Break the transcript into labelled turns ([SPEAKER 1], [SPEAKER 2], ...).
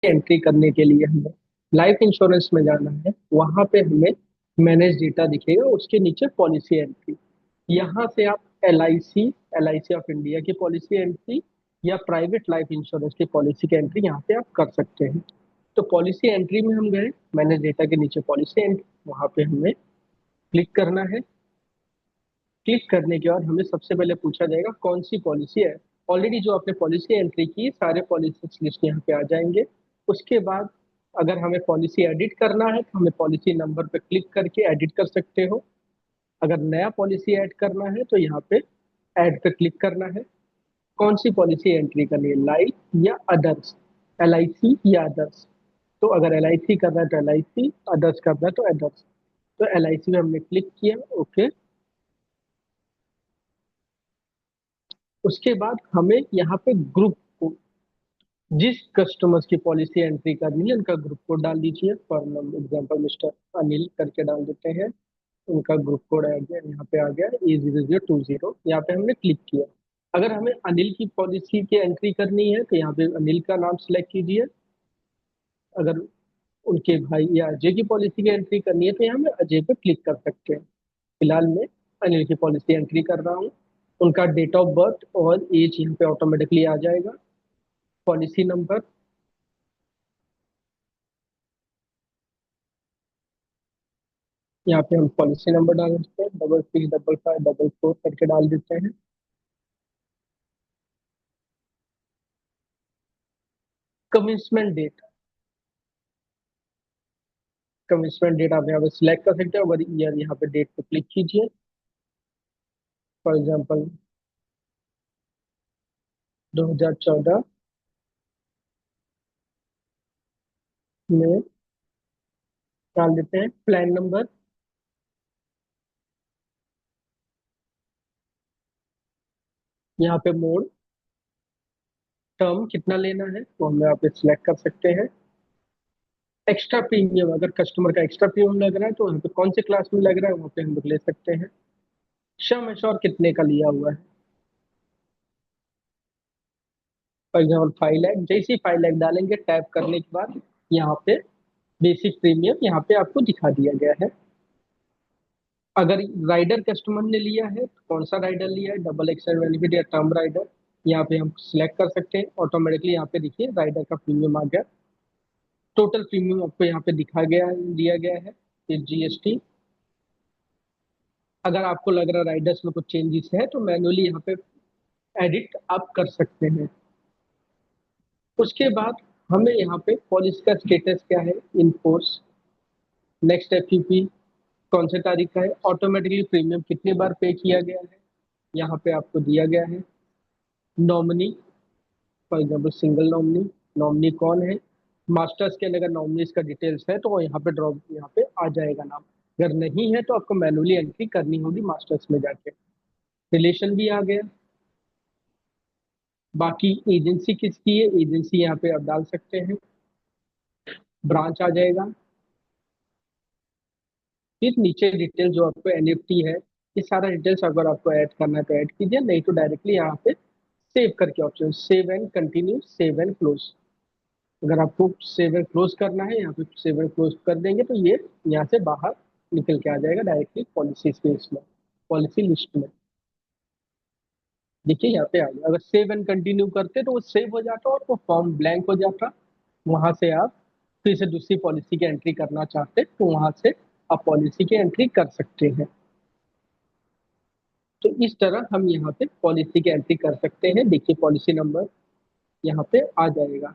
[SPEAKER 1] Entry करने के लिए हमें लाइफ इंश्योरेंस में जाना है। वहां पे हमें मैनेज डेटा दिखेगा, उसके नीचे पॉलिसी एंट्री। यहाँ से आप L I C of India की पॉलिसी एंट्री या प्राइवेट लाइफ इंश्योरेंस की पॉलिसी की एंट्री यहाँ पे आप कर सकते हैं। तो पॉलिसी एंट्री में हम गए, मैनेज डेटा के नीचे पॉलिसी एंट्री, वहां पे हमें क्लिक करना है। क्लिक करने के बाद हमें सबसे पहले पूछा जाएगा कौन सी पॉलिसी है। ऑलरेडी जो आपने पॉलिसी एंट्री की, सारे पॉलिसी लिस्ट यहाँ पे आ जाएंगे। उसके बाद अगर हमें पॉलिसी एडिट करना है तो हमें पॉलिसी नंबर पे क्लिक करके एडिट कर सकते हो। अगर नया पॉलिसी ऐड करना है तो यहाँ पे ऐड पे क्लिक करना है। कौन सी पॉलिसी एंट्री करनी है, लाइफ या अदर्स, एल आई सी या अदर्स। तो अगर एल आई सी करना है तो एल आई सी, अदर्स करना है तो अदर्स। तो एल आई सी में हमने क्लिक किया, ओके। उसके बाद हमें यहाँ पे ग्रुप को, जिस कस्टमर्स की पॉलिसी एंट्री करनी है उनका ग्रुप कोड डाल दीजिए। फॉर एग्जाम्पल मिस्टर अनिल करके डाल देते हैं। उनका ग्रुप कोड आ गया, यहाँ पे आ गया E0020। यहाँ पे हमने क्लिक किया। अगर हमें अनिल की पॉलिसी की एंट्री करनी है तो यहाँ पे अनिल का नाम सिलेक्ट कीजिए। अगर उनके भाई या अजय की पॉलिसी की एंट्री करनी है तो यहाँ पे अजय पे क्लिक कर सकते हैं। फिलहाल मैं अनिल की पॉलिसी एंट्री कर रहा हूँ। उनका डेट ऑफ बर्थ और एज यहाँ पे ऑटोमेटिकली आ जाएगा। पॉलिसी नंबर, यहाँ पे हम पॉलिसी नंबर डाल देते हैं, 665554 करके डाल देते हैं। कमिंसमेंट डेट, कमिंसमेंट डेट आप यहाँ पे सिलेक्ट कर सकते हो। अगर ईयर, यहाँ पे डेट पे क्लिक कीजिए। फॉर एग्जांपल 2014 में डाल देते हैं। प्लान नंबर, यहाँ पे मोड, टर्म कितना लेना है वो हम यहाँ पे सिलेक्ट कर सकते हैं। एक्स्ट्रा प्रीमियम, अगर कस्टमर का एक्स्ट्रा प्रीमियम लग रहा है तो वहाँ पे कौन से क्लास में लग रहा है वहाँ पे हम लोग ले सकते हैं। सम एश्योर कितने का लिया हुआ है, फॉर एग्जाम्पल 5 लाख। जैसे ही 5 लाख डालेंगे, टैप करने के बाद यहाँ पे बेसिक प्रीमियम यहाँ पे आपको दिखा दिया गया है। अगर राइडर कस्टमर ने लिया है तो कौन सा राइडर लिया है, डबल एक्सर बेनिफिट या टर्म राइडर, यहाँ पे हम सिलेक्ट कर सकते हैं। ऑटोमेटिकली यहाँ पे देखिए राइडर का प्रीमियम आ गया। टोटल प्रीमियम आपको यहाँ पे दिखा गया है, दिया गया है, फिर जीएसटी। अगर आपको लग रहा है राइडर्स में कुछ चेंजेस है तो मैन्युअली यहाँ पे एडिट आप कर सकते हैं। उसके बाद हमें यहाँ पे पॉलिसी का स्टेटस क्या है, इन फोर्स, नेक्स्ट एफयूपी कौन से तारीख का है, ऑटोमेटिकली प्रीमियम कितनी बार पे किया गया है यहाँ पे आपको दिया गया है। Nominee, for example single nominee, nominee कौन है। मास्टर्स के अगर नॉमिनीज का डिटेल्स है तो वो यहाँ पे ड्रॉप, यहाँ पे आ जाएगा नाम। अगर नहीं है तो आपको मैनुअली एंट्री करनी होगी मास्टर्स में जाके। रिलेशन भी आ गया। बाकी एजेंसी किसकी है, एजेंसी यहाँ पे आप डाल सकते हैं। ब्रांच आ जाएगा। फिर नीचे डिटेल जो आपको एनएफटी है, ये सारा डिटेल्स अगर आपको ऐड करना है तो ऐड कीजिए, नहीं तो डायरेक्टली यहाँ पे सेव करके option, save and continue, save and close. अगर आपको सेव एंड क्लोज करना है, यहाँ पे सेव एंड क्लोज कर देंगे तो ये यहाँ से बाहर निकल के आ जाएगा डायरेक्टली पॉलिसी स्पेस में, पॉलिसी लिस्ट में। देखिए यहाँ पे आ गया। अगर सेव एंड कंटिन्यू करते तो वो सेव हो जाता और वो फॉर्म ब्लैंक हो जाता। वहां से आप फिर से दूसरी पॉलिसी की एंट्री करना चाहते तो वहां से आप पॉलिसी की एंट्री कर सकते हैं। तो इस तरह हम यहाँ पे पॉलिसी की एंट्री कर सकते हैं। देखिए पॉलिसी नंबर यहाँ पे आ जाएगा।